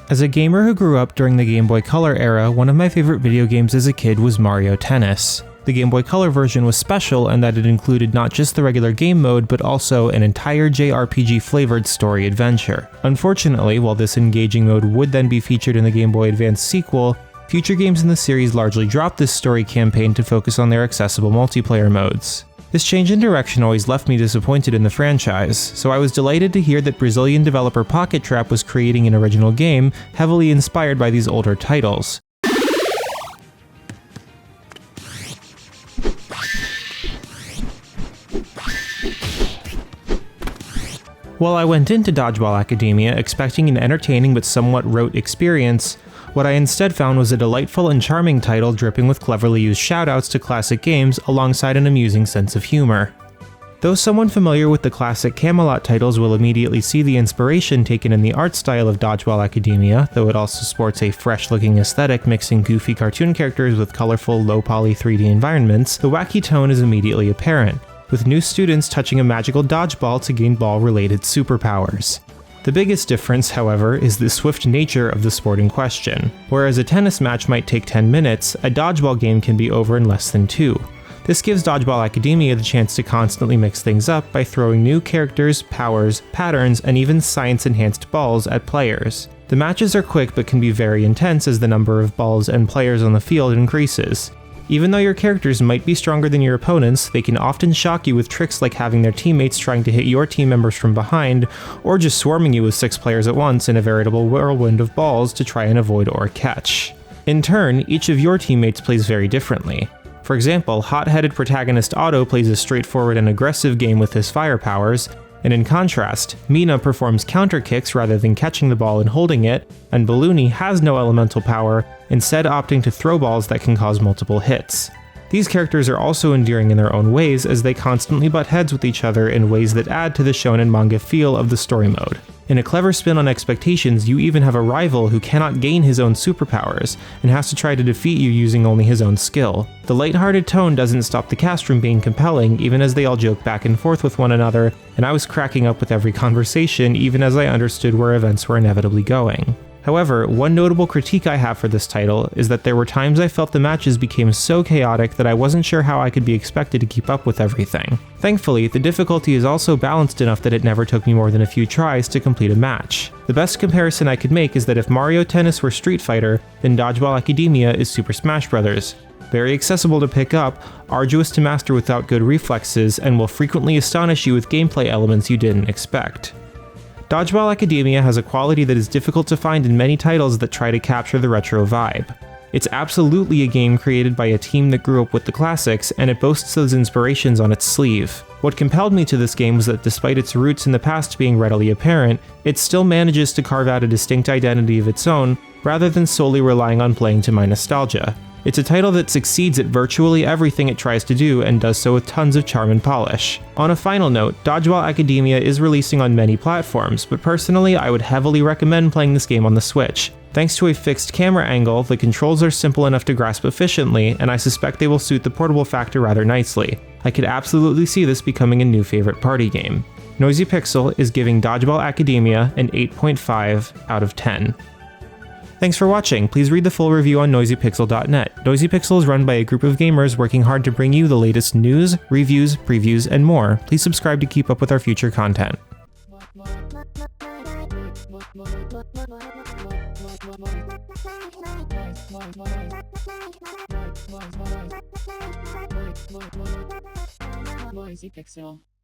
As a gamer who grew up during the Game Boy Color era, one of my favorite video games as a kid was Mario Tennis. The Game Boy Color version was special in that it included not just the regular game mode, but also an entire Jrpg flavored story adventure. Unfortunately, while this engaging mode would then be featured in the Game Boy Advance sequel, future games in the series largely dropped this story campaign to focus on their accessible multiplayer modes. This change in direction always left me disappointed in the franchise, so I was delighted to hear that Brazilian developer Pocket Trap was creating an original game heavily inspired by these older titles. While I went into Dodgeball Academia expecting an entertaining but somewhat rote experience, what I instead found was a delightful and charming title dripping with cleverly used shoutouts to classic games alongside an amusing sense of humor. Though someone familiar with the classic Camelot titles will immediately see the inspiration taken in the art style of Dodgeball Academia, though it also sports a fresh-looking aesthetic mixing goofy cartoon characters with colorful, low-poly 3D environments, the wacky tone is immediately apparent, with new students touching a magical dodgeball to gain ball-related superpowers. The biggest difference, however, is the swift nature of the sport in question. Whereas a tennis match might take 10 minutes, a dodgeball game can be over in less than 2. This gives Dodgeball Academia the chance to constantly mix things up by throwing new characters, powers, patterns, and even science-enhanced balls at players. The matches are quick but can be very intense as the number of balls and players on the field increases. Even though your characters might be stronger than your opponents, they can often shock you with tricks like having their teammates trying to hit your team members from behind, or just swarming you with 6 players at once in a veritable whirlwind of balls to try and avoid or catch. In turn, each of your teammates plays very differently. For example, hot-headed protagonist Otto plays a straightforward and aggressive game with his fire powers, and in contrast, Mina performs counter kicks rather than catching the ball and holding it, and Balloony has no elemental power, instead opting to throw balls that can cause multiple hits. These characters are also endearing in their own ways as they constantly butt heads with each other in ways that add to the shonen manga feel of the story mode. In a clever spin on expectations, you even have a rival who cannot gain his own superpowers, and has to try to defeat you using only his own skill. The lighthearted tone doesn't stop the cast from being compelling, even as they all joke back and forth with one another, and I was cracking up with every conversation even as I understood where events were inevitably going. However, one notable critique I have for this title is that there were times I felt the matches became so chaotic that I wasn't sure how I could be expected to keep up with everything. Thankfully, the difficulty is also balanced enough that it never took me more than a few tries to complete a match. The best comparison I could make is that if Mario Tennis were Street Fighter, then Dodgeball Academia is Super Smash Bros. Very accessible to pick up, arduous to master without good reflexes, and will frequently astonish you with gameplay elements you didn't expect. Dodgeball Academia has a quality that is difficult to find in many titles that try to capture the retro vibe. It's absolutely a game created by a team that grew up with the classics, and it boasts those inspirations on its sleeve. What compelled me to this game was that despite its roots in the past being readily apparent, it still manages to carve out a distinct identity of its own, rather than solely relying on playing to my nostalgia. It's a title that succeeds at virtually everything it tries to do, and does so with tons of charm and polish. On a final note, Dodgeball Academia is releasing on many platforms, but personally I would heavily recommend playing this game on the Switch. Thanks to a fixed camera angle, the controls are simple enough to grasp efficiently, and I suspect they will suit the portable factor rather nicely. I could absolutely see this becoming a new favorite party game. Noisy Pixel is giving Dodgeball Academia an 8.5 out of 10. Thanks for watching. Please read the full review on NoisyPixel.net. Noisy Pixel is run by a group of gamers working hard to bring you the latest news, reviews, previews, and more. Please subscribe to keep up with our future content. Noisy Pixel.